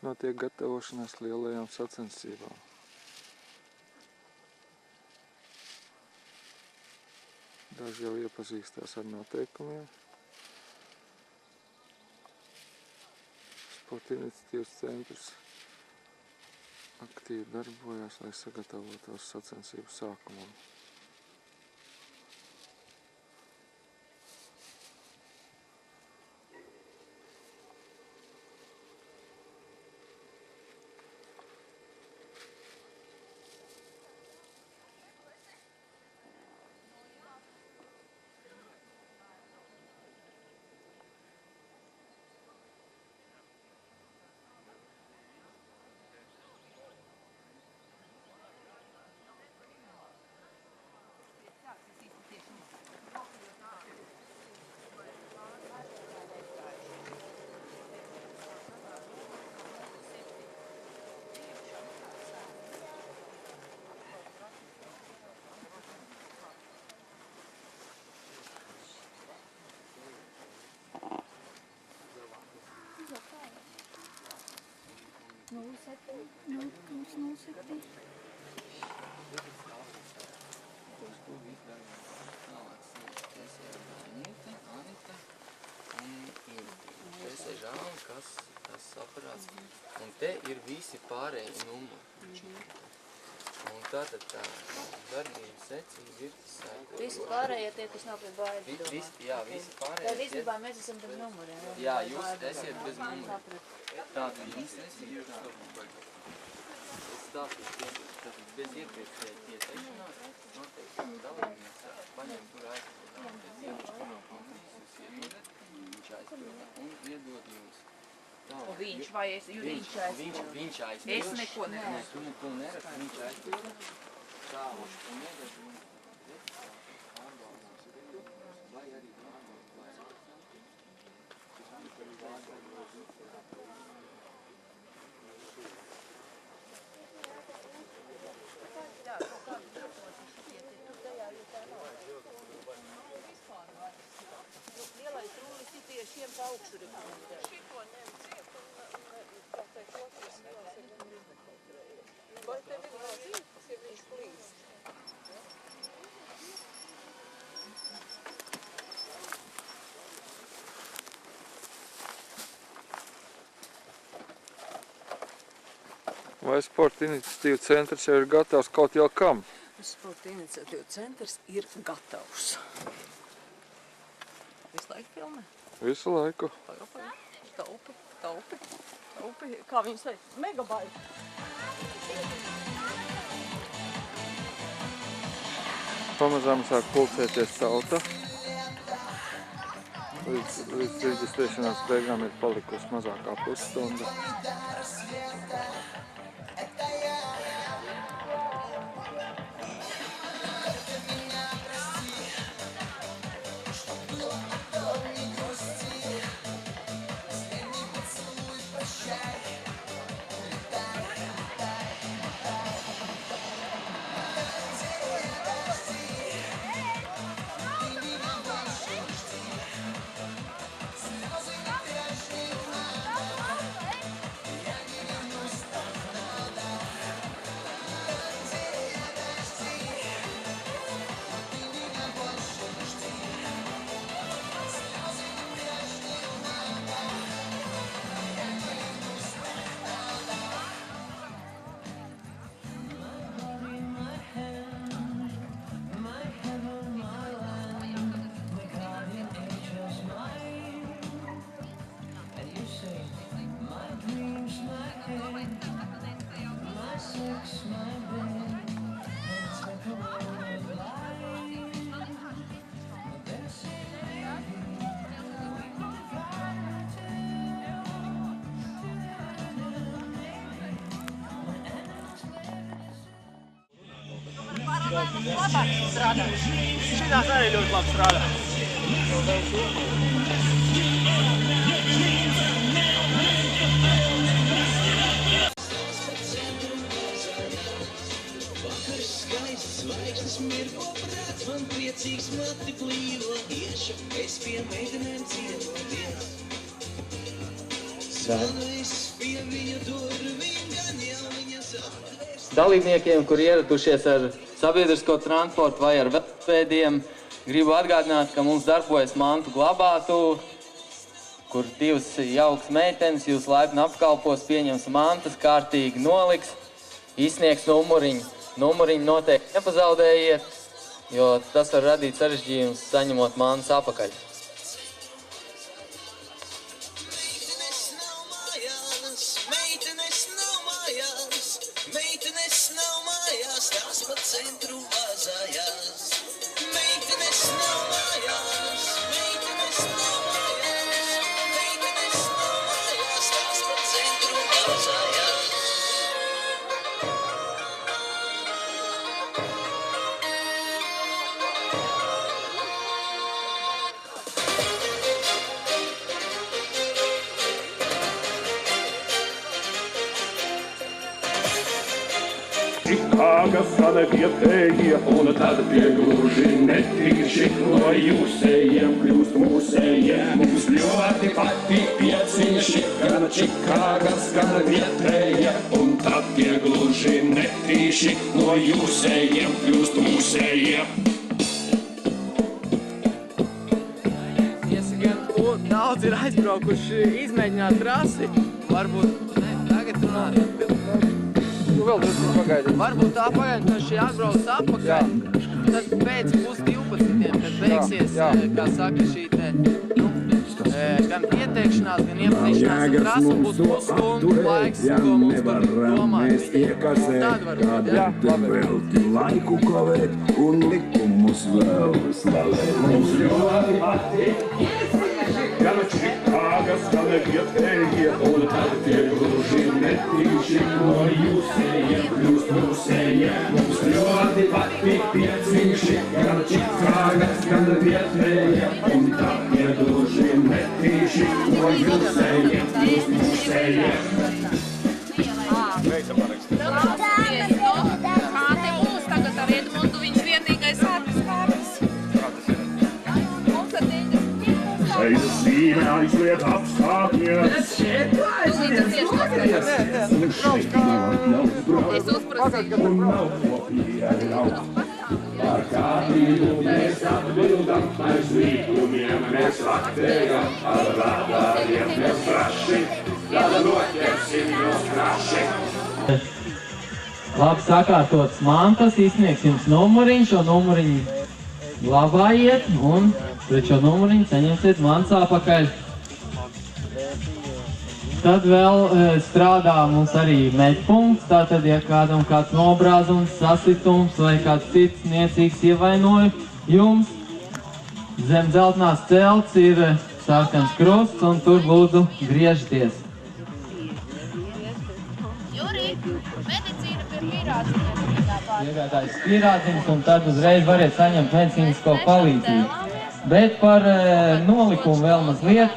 notiek gatavošanās lielajām sacensībām. Daži jau iepazīstās ar noteikumiem. Sporta iniciatīvas centrs aktīvi darbojās, lai sagatavotos sacensību sākumam. Un te ir visi pārējie numuri. Un tātad tā darbības secība ir sēkot. Visi pārējie tie, kas nav pie baidi. Jā, visi pārējie. Tā visībā mēs esam bez numuriem. Jā, jūs esiet bez numuriem. Tātad jūs esiet es tātad bez iepriekšējā ieteikšanās noteikti dalībnieks paņem tur aizpildām pēc iepriekšējā konflikts, jūs iedodat, viņš aizpildā un iedod jums. Un viņš vai es, viņš aizpilda? Viņš aizpilda. Es neko nerakstu. Nē, tu neko nerakstu, viņš aizpilda. Tāloši un iedod un pārbaudās vidu, vai arī pārbaudās. Lielais rullis ir pie šiem pa augšu rekomendē. Šito ņem ciet un tā teikt otras vielas ir ņem iznekontrējot. Vai tev ir vēl zīmes, ja viņš plīst? Vai sporta iniciatīva centrs jau ir gatavs kaut jau kam? Sporta iniciatīva centrs ir gatavs. Visu laiku filmē? Visu laiku. Taupi. Kā viņas teikt? Megabaiti. Pamazām sāk pulcēties tauta. Līdz reģistrēšanās beigām ir palikusi mazākā pusstunda. Labāk strādā. Šitās arī ļoti labi strādā. Zvaigznes mirgo prāt, man priecīgs mati plīvo, iešu es pie meitenēm ciemo viens. Zvanu viss pie Dalībniekiem, kur ieradušies ar sabiedrisko transportu vai ar velosipēdiem, gribu atgādināt, ka mums darbojas mantu glabātuve, kur divas jaukas meitenes jūs laipni apkalpos, pieņems mantas, kārtīgi noliks, izsniegs numuriņu. Numuriņu noteikti nepazaudējiet, jo tas var radīt sarežģījumus saņemot mantas apakaļ. Čikāgas sana vietējie, un tad piegluži netīši no jūsējiem kļūst mūsējie. Mums ļoti patīk pieciņši, gan Čikāgas, gan vietējie, un tad piegluži netīši no jūsējiem kļūst mūsējie. Daudz ir aizbraukuši izmēģināt trasi. Varbūt, ne, tagad runāt. Nu vēl drusku pagaidi. Varbūt tā pagaidi, ka šī atbrauc atpakaļ. Tad pēc 11:30, kad beigsies, kā saka, šī te, gan pieteikšanās, gan iepazīšanās ar trasi, būs pusstundu laiks, ko mums tur domāt. Tad varbūt, jā. Velti laiku kavēt un likumus vēl slavēt. Mums ļoti patīk gan Čikāgas, gan vietējie, un tad piegluži netīši no jūsējiem kļūst mūsējie. Mums ļoti patīk pieciņši, gan Čikāgas, gan vietējie, un tad piegluži netīši no jūsējiem kļūst mūsējie. Kā te būs tagad ar Edmundu, viņš vienīgais ārpus. Mums ar 90. Šeit zīme aizliet apstākļiem. Es uzprasīju. Un nav ko pieļaut. Par kārtību mēs atbildam, aiz līkumiem mēs vaktējam, ar radāriem mēs braši, tad noķersim jūs kraši. Labi sakārtotas mantas, izsniegs jums numuriņu, šo numuriņu glabājiet un pret šo numuriņu saņemsiet mantas apakaļ. Tad vēl strādā mums arī medpunkts, tātad, ja kādam kāds nobrāzums, sasitums vai kāds cits niecīgs ievainojums, zem dzeltenās celts ir sarkans krusts un tur lūdzu griežties. Jurī, medicīna pie pīrādziņiem. Iegādājas pīrādziņus un tad uzreiz variet saņemt medicīnisko palīdzību. Bet par nolikumu vēl mazliet,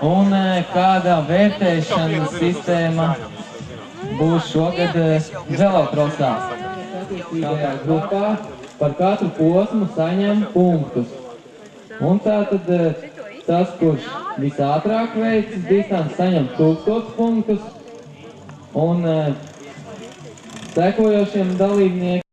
un kāda vērtēšanas sistēma būs šogad velokrosā. Kādā grupā par katru posmu saņem punktus. Un tātad tas, kurš visātrāk veic distanci, saņem 1000 punktus, un sekojošiem dalībniekiem